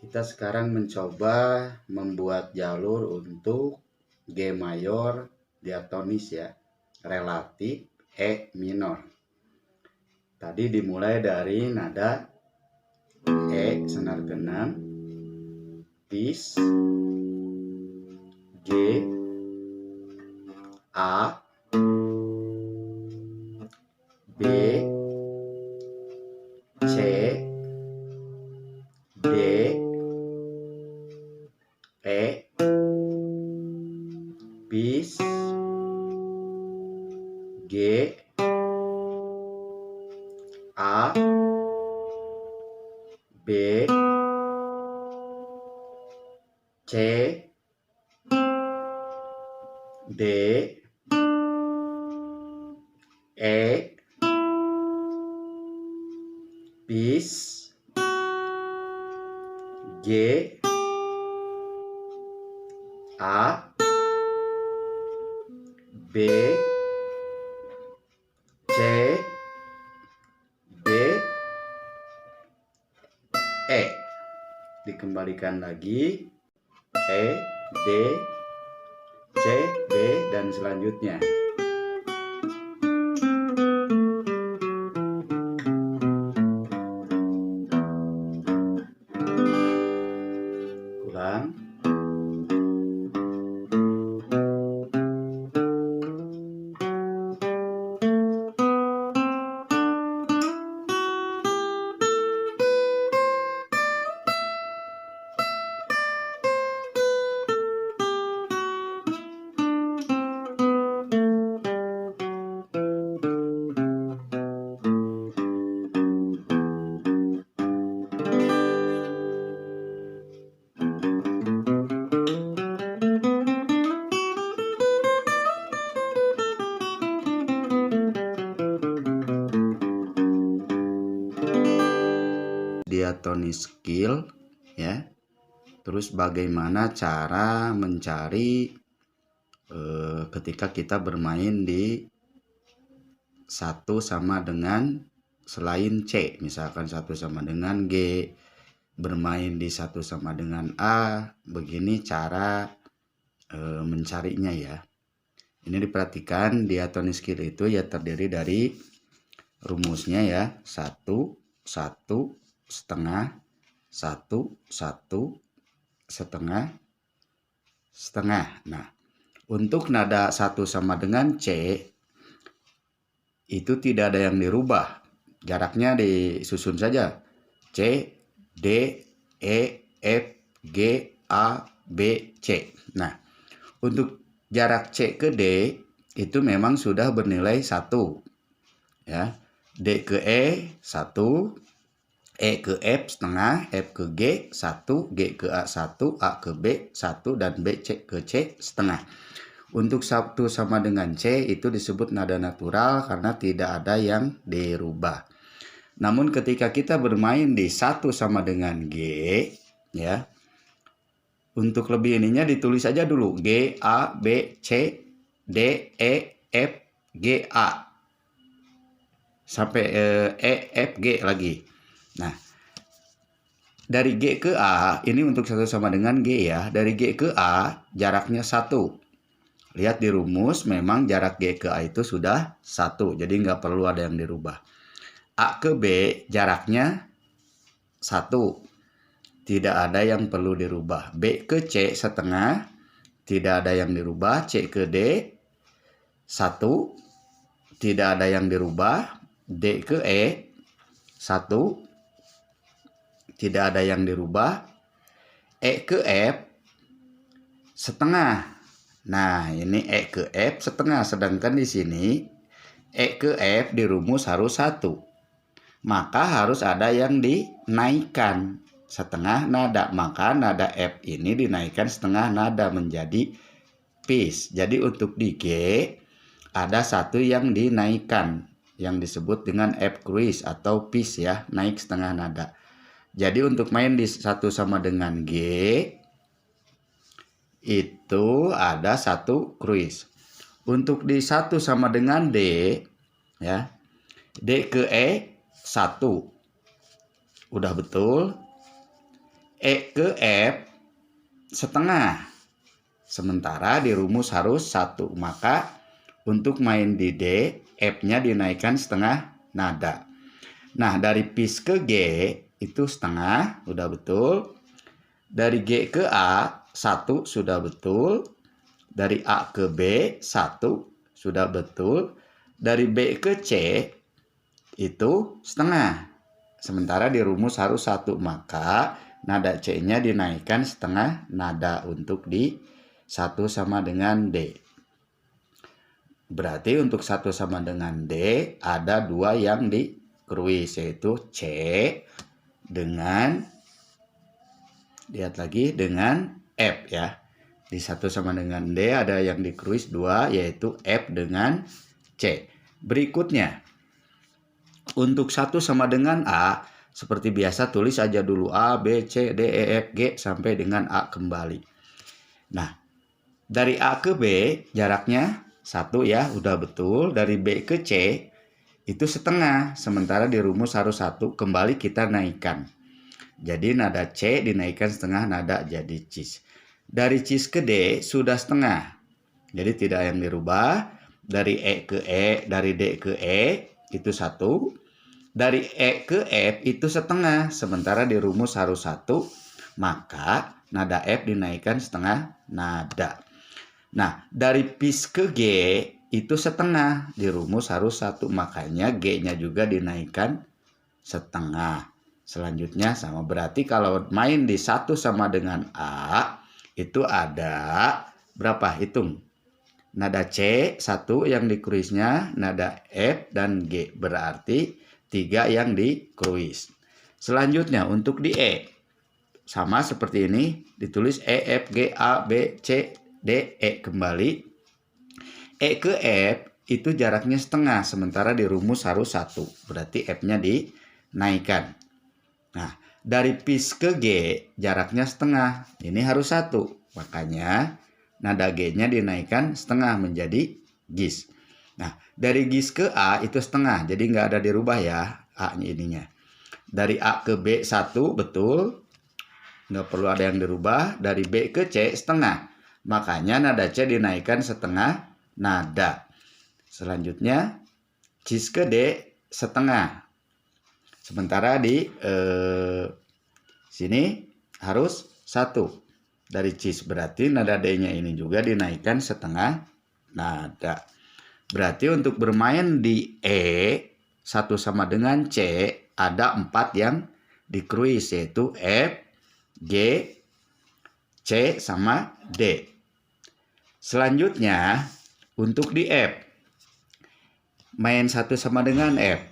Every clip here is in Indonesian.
Kita sekarang mencoba membuat jalur untuk G mayor diatonis ya, relatif E minor. Tadi dimulai dari nada E senar keenam, bis, G, A, B, C, D, E, bis, G, A, B, C, D, E, bis, G, A, B, C, D, E. Dikembalikan lagi E, D, C, B, dan selanjutnya. Ulang. Diatonis scale ya. Terus bagaimana cara mencari ketika kita bermain di satu sama dengan selain C, misalkan satu sama dengan G, bermain di satu sama dengan A. Begini cara mencarinya ya. Ini diperhatikan diatonis scale itu ya terdiri dari rumusnya ya, 1, 1, setengah, 1, 1, setengah, setengah. Nah, untuk nada 1 sama dengan C itu tidak ada yang dirubah. Jaraknya disusun saja. C, D, E, F, G, A, B, C. Nah, untuk jarak C ke D itu memang sudah bernilai 1. Ya. D ke E 1, E ke F setengah, F ke G 1, G ke A 1, A ke B 1, dan B ke C setengah. Untuk 1 sama dengan C itu disebut nada natural karena tidak ada yang dirubah. Namun ketika kita bermain di 1 sama dengan G, ya, untuk lebih ininya ditulis aja dulu G, A, B, C, D, E, F, G, A. Sampai E, F, G lagi. Nah, dari G ke A, ini untuk 1 sama dengan G ya. Dari G ke A, jaraknya 1. Lihat di rumus, memang jarak G ke A itu sudah 1. Jadi nggak perlu ada yang dirubah. A ke B, jaraknya 1. Tidak ada yang perlu dirubah. B ke C, setengah. Tidak ada yang dirubah. C ke D, 1. Tidak ada yang dirubah. D ke E 1, tidak ada yang dirubah. E ke F setengah. Nah, ini E ke F setengah, sedangkan di sini E ke F di rumus harus 1. Maka harus ada yang dinaikkan setengah nada. Maka nada F ini dinaikkan setengah nada menjadi bis. Jadi untuk di G ada 1 yang dinaikkan, yang disebut dengan F cruise atau pitch ya, naik setengah nada. Jadi untuk main di 1 sama dengan G itu ada 1 cruise. Untuk di 1 sama dengan D ya, D ke E 1. Udah betul. E ke F setengah. Sementara di rumus harus 1. Maka untuk main di D, F-nya dinaikkan setengah nada. Nah, dari pis ke G itu setengah, udah betul. Dari G ke A, 1 sudah betul. Dari A ke B, 1 sudah betul. Dari B ke C, itu setengah. Sementara di rumus harus 1, maka nada C-nya dinaikkan setengah nada untuk di 1 sama dengan D. Berarti untuk 1 sama dengan D ada 2 yang dikruis, yaitu C dengan, lihat lagi, dengan F ya. Di 1 sama dengan D ada yang dikruis 2, yaitu F dengan C. Berikutnya, untuk 1 sama dengan A, seperti biasa tulis aja dulu A, B, C, D, E, F, G sampai dengan A kembali. Nah, dari A ke B jaraknya 1 ya, udah betul. Dari B ke C itu setengah. Sementara di rumus harus 1, kembali kita naikkan. Jadi nada C dinaikkan setengah nada jadi cis. Dari cis ke D sudah setengah. Jadi tidak yang dirubah. Dari E ke E, dari D ke E itu 1. Dari E ke F itu setengah. Sementara di rumus harus 1, maka nada F dinaikkan setengah nada. Nah, dari pis ke G itu setengah. Di rumus harus 1, makanya G-nya juga dinaikkan setengah. Selanjutnya sama, berarti kalau main di 1 sama dengan A, itu ada berapa? Hitung. Nada C 1 yang dikruisnya, nada F dan G. Berarti 3 yang dikruis. Selanjutnya untuk di E. Sama seperti ini, ditulis E, F, G, A, B, C, D, E kembali. E ke F itu jaraknya setengah, sementara di rumus harus 1. Berarti F-nya dinaikkan. Nah, dari pis ke G jaraknya setengah. Ini harus 1. Makanya nada G-nya dinaikkan setengah menjadi gis. Nah, dari gis ke A itu setengah. Jadi nggak ada dirubah ya A-nya ininya. Dari A ke B 1 betul. Nggak perlu ada yang dirubah. Dari B ke C setengah. Makanya nada C dinaikkan setengah nada. Selanjutnya cis ke D setengah. Sementara di sini harus 1. Dari cis, berarti nada D-nya ini juga dinaikkan setengah nada. Berarti untuk bermain di E 1 sama dengan C ada 4 yang dikruis, yaitu F, G, C, sama D. Selanjutnya untuk di F, main 1 sama dengan F.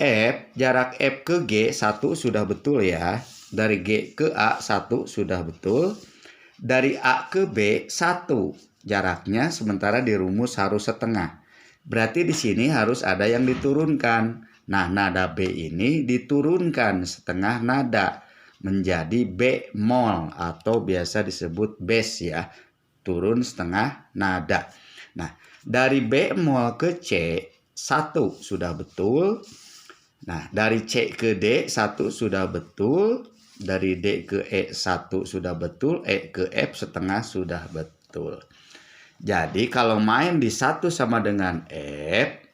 F, jarak F ke G 1 sudah betul ya. Dari G ke A 1 sudah betul. Dari A ke B 1 jaraknya, sementara di rumus harus setengah. Berarti di sini harus ada yang diturunkan. Nah, nada B ini diturunkan setengah nada menjadi bemol atau biasa disebut bes ya. Turun setengah nada. Nah, dari bemol ke C 1 sudah betul. Nah, dari C ke D 1 sudah betul. Dari D ke E 1 sudah betul. E ke F setengah sudah betul. Jadi kalau main di 1 sama dengan F,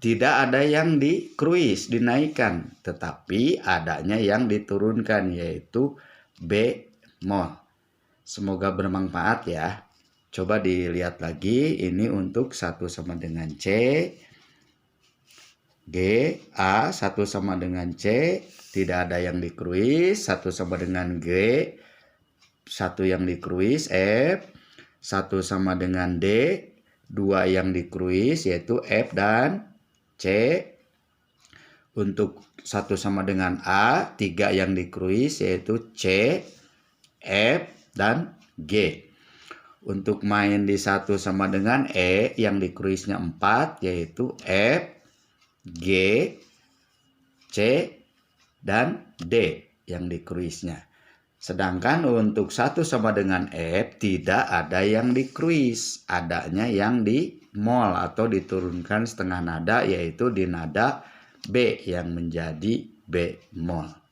tidak ada yang dikruis, dinaikkan. Tetapi adanya yang diturunkan, yaitu bemol. Semoga bermanfaat ya. Coba dilihat lagi. Ini untuk 1 sama dengan C. G, A 1 sama dengan C, tidak ada yang dikruis. 1 sama dengan G, 1 yang dikruis. F 1 sama dengan D, 2 yang dikruis, yaitu F dan C. Untuk 1 sama dengan A, 3 yang dikruis, yaitu C, F, dan G. Untuk main di 1 sama dengan E, yang dikruisnya 4, yaitu F, G, C, dan D yang dikruisnya. Sedangkan untuk 1 sama dengan F tidak ada yang dikruis, adanya yang dimol atau diturunkan setengah nada, yaitu di nada B yang menjadi bemol.